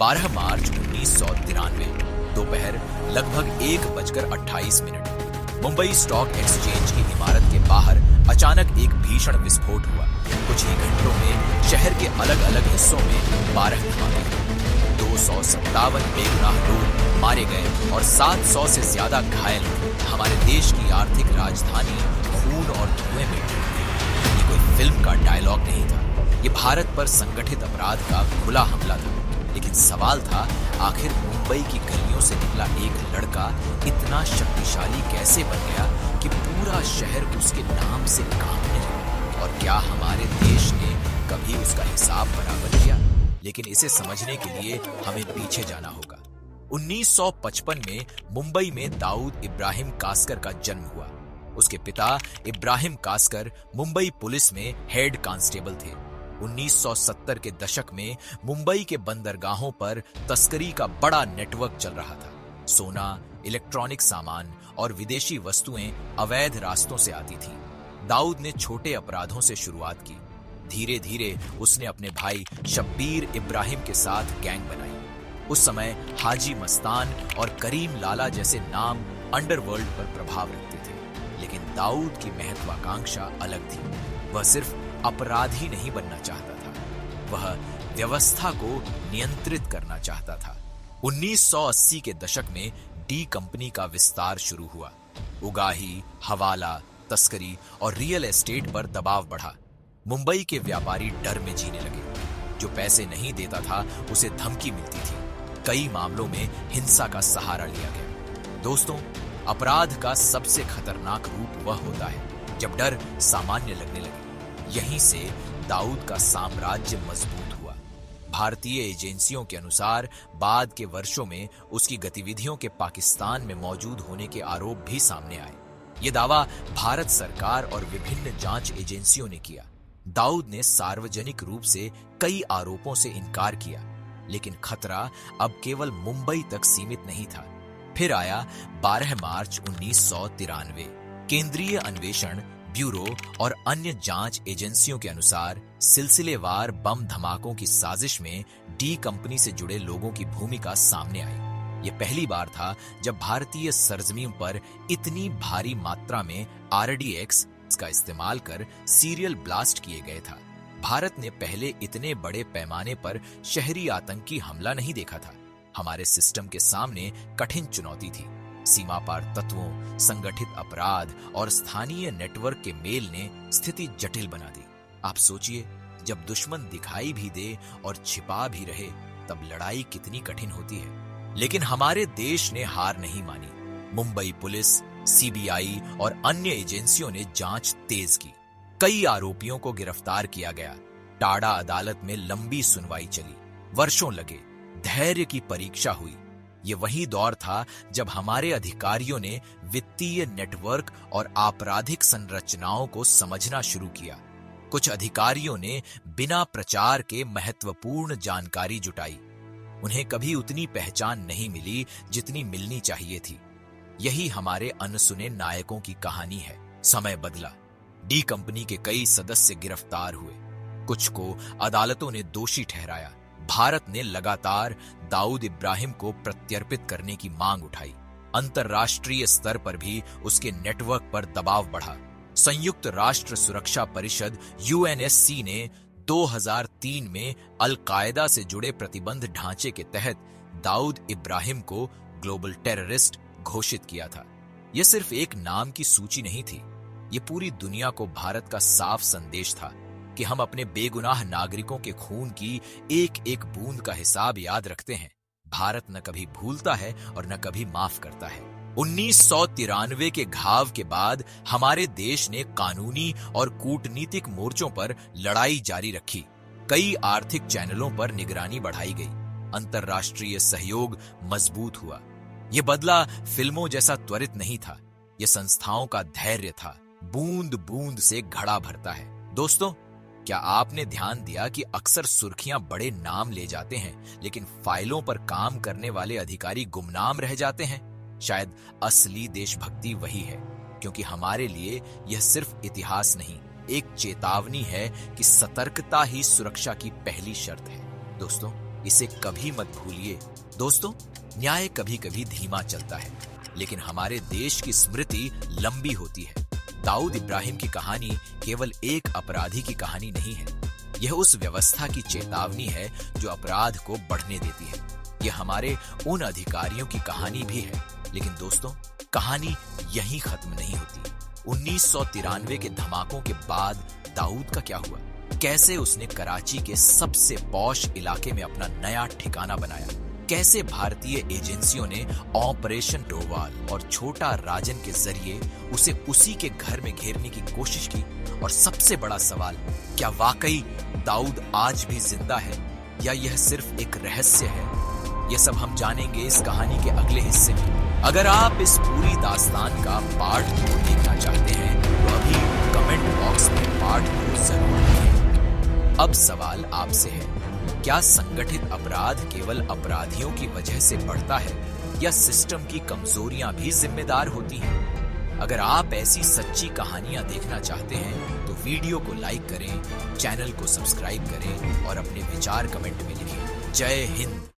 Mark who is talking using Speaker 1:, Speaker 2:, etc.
Speaker 1: 12 मार्च 1993 दोपहर लगभग 1:28 Mumbai stock exchange की इमारत के बाहर अचानक एक भीषण विस्फोट हुआ। कुछ ही घंटों में शहर के अलग अलग हिस्सों में 12 धमाके हुए। 257 बेगुनाह लोग मारे गए और 700 से ज्यादा घायल हुए। हमारे देश की आर्थिक राजधानी खून और धुएं में डूब गई। ये कोई फिल्म का डायलॉग नहीं था, ये भारत पर संगठित अपराध का खुला हमला था। लेकिन सवाल था, आखिर मुंबई की गलियों से निकला एक लड़का इतना शक्तिशाली कैसे बन गया कि पूरा शहर उसके नाम से कांपने लगा? और क्या हमारे देश ने कभी उसका हिसाब बराबर किया? लेकिन इसे समझने के लिए हमें पीछे जाना होगा। 1955 में मुंबई में दाऊद इब्राहिम कास्कर का जन्म हुआ। उसके पिता इब्राहिम कास्कर मुंबई पुलिस में हेड कांस्टेबल थे। 1970 के दशक में मुंबई के बंदरगाहों पर तस्करी का बड़ा नेटवर्क चल रहा था। सोना, इलेक्ट्रॉनिक सामान और विदेशी वस्तुएं अवैध रास्तों से आती थी। दाऊद ने छोटे अपराधों से शुरुआत की। धीरे धीरे उसने अपने भाई शब्बीर इब्राहिम के साथ गैंग बनाई। उस समय हाजी मस्तान और करीम लाला जैसे नाम अंडरवर्ल्ड पर प्रभाव रखते थे। लेकिन दाऊद की महत्वाकांक्षा अलग थी। वह सिर्फ अपराधी नहीं बनना चाहता था, वह व्यवस्था को नियंत्रित करना चाहता था। 1980 के दशक में डी कंपनी का विस्तार शुरू हुआ। उगाही, हवाला, तस्करी और रियल एस्टेट पर दबाव बढ़ा। मुंबई के व्यापारी डर में जीने लगे। जो पैसे नहीं देता था उसे धमकी मिलती थी। कई मामलों में हिंसा का सहारा लिया गया। दोस्तों, अपराध का सबसे खतरनाक रूप वह होता है जब डर सामान्य लगने लगे। यहीं से दाऊद का साम्राज्य मजबूत हुआ। भारतीय एजेंसियों के अनुसार बाद के वर्षों में उसकी गतिविधियों के पाकिस्तान में मौजूद होने के आरोप भी सामने आए। ये दावा भारत सरकार और विभिन्न जांच एजेंसियों ने किया। दाऊद ने सार्वजनिक रूप से कई आरोपों से इनकार किया, लेकिन खतरा अब केवल मुंबई तक सीमित नहीं था। फिर आया 12 मार्च 1993। केंद्रीय अन्वेषण ब्यूरो और अन्य जांच एजेंसियों के अनुसार सिलसिलेवार बम धमाकों की साजिश में डी कंपनी से जुड़े लोगों की भूमिका सामने आई। यह पहली बार था जब भारतीय सरजमीन पर इतनी भारी मात्रा में RDX का इस्तेमाल कर सीरियल ब्लास्ट किए गए था। भारत ने पहले इतने बड़े पैमाने पर शहरी आतंकी हमला नहीं देखा था। हमारे सिस्टम के सामने कठिन चुनौती थी। सीमा पार तत्वों, संगठित अपराध और स्थानीय नेटवर्क के मेल ने स्थिति जटिल बना दी। आप सोचिए, जब दुश्मन दिखाई भी दे और छिपा भी रहे, तब लड़ाई कितनी कठिन होती है। लेकिन हमारे देश ने हार नहीं मानी। मुंबई पुलिस, CBI और अन्य एजेंसियों ने जांच तेज की। कई आरोपियों को गिरफ्तार किया गया। टाडा अदालत में लंबी सुनवाई चली। वर्षों लगे। धैर्य की परीक्षा हुई। ये वही दौर था जब हमारे अधिकारियों ने वित्तीय नेटवर्क और आपराधिक संरचनाओं को समझना शुरू किया। कुछ अधिकारियों ने बिना प्रचार के महत्वपूर्ण जानकारी जुटाई। उन्हें कभी उतनी पहचान नहीं मिली जितनी मिलनी चाहिए थी। यही हमारे अनसुने नायकों की कहानी है। समय बदला। डी कंपनी के कई सदस्य गिरफ्तार हुए। कुछ को अदालतों ने दोषी ठहराया। भारत ने लगातार दाऊद इब्राहिम को प्रत्यर्पित करने की मांग उठाई। अंतर्राष्ट्रीय स्तर पर भी उसके नेटवर्क पर दबाव बढ़ा। संयुक्त राष्ट्र सुरक्षा परिषद UNSC ने 2003 में अल-कायदा से जुड़े प्रतिबंध ढांचे के तहत दाऊद इब्राहिम को ग्लोबल टेररिस्ट घोषित किया था। यह सिर्फ एक नाम की सूची नहीं थी, यह पूरी दुनिया को भारत का साफ संदेश था कि हम अपने बेगुनाह नागरिकों के खून की एक एक बूंद का हिसाब याद रखते हैं। भारत न कभी भूलता है और न कभी माफ करता है। 1993 के घाव के बाद हमारे देश ने कानूनी और कूटनीतिक मोर्चों पर लड़ाई जारी रखी। कई आर्थिक चैनलों पर निगरानी बढ़ाई गई। अंतर्राष्ट्रीय सहयोग मजबूत हुआ। यह बदला फिल्मों जैसा त्वरित नहीं था, यह संस्थाओं का धैर्य था। बूंद बूंद से घड़ा भरता है। दोस्तों, क्या आपने ध्यान दिया कि अक्सर सुर्खियां बड़े नाम ले जाते हैं, लेकिन फाइलों पर काम करने वाले अधिकारी गुमनाम रह जाते हैं? शायद असली देशभक्ति वही है, क्योंकि हमारे लिए यह सिर्फ इतिहास नहीं, एक चेतावनी है कि सतर्कता ही सुरक्षा की पहली शर्त है। दोस्तों, इसे कभी मत भूलिए। दोस्तों, न्याय कभी कभी धीमा चलता है, लेकिन हमारे देश की स्मृति लंबी होती है। दाऊद इब्राहिम की कहानी केवल एक अपराधी की कहानी नहीं है, यह उस व्यवस्था की चेतावनी है जो अपराध को बढ़ने देती है। यह हमारे उन अधिकारियों की कहानी भी है। लेकिन दोस्तों, कहानी यहीं खत्म नहीं होती। 1993 के धमाकों के बाद दाऊद का क्या हुआ? कैसे उसने कराची के सबसे पॉश इलाके में अपना नया ठिकाना बनाया? कैसे भारतीय एजेंसियों ने ऑपरेशन डोवाल और छोटा राजन के जरिए उसे उसी के घर में घेरने की कोशिश की? और सबसे बड़ा सवाल, क्या वाकई दाऊद आज भी जिंदा है या यह सिर्फ एक रहस्य है? यह सब हम जानेंगे इस कहानी के अगले हिस्से में। अगर आप इस पूरी दास्तान का पार्ट 2 देखना चाहते हैं तो अभी कमेंट बॉक्स में पार्ट 2 जरूर लिखें। अब सवाल आपसे है, क्या संगठित अपराध केवल अपराधियों की वजह से बढ़ता है या सिस्टम की कमजोरियां भी जिम्मेदार होती हैं? अगर आप ऐसी सच्ची कहानियां देखना चाहते हैं तो वीडियो को लाइक करें, चैनल को सब्सक्राइब करें और अपने विचार कमेंट में लिखें। जय हिंद।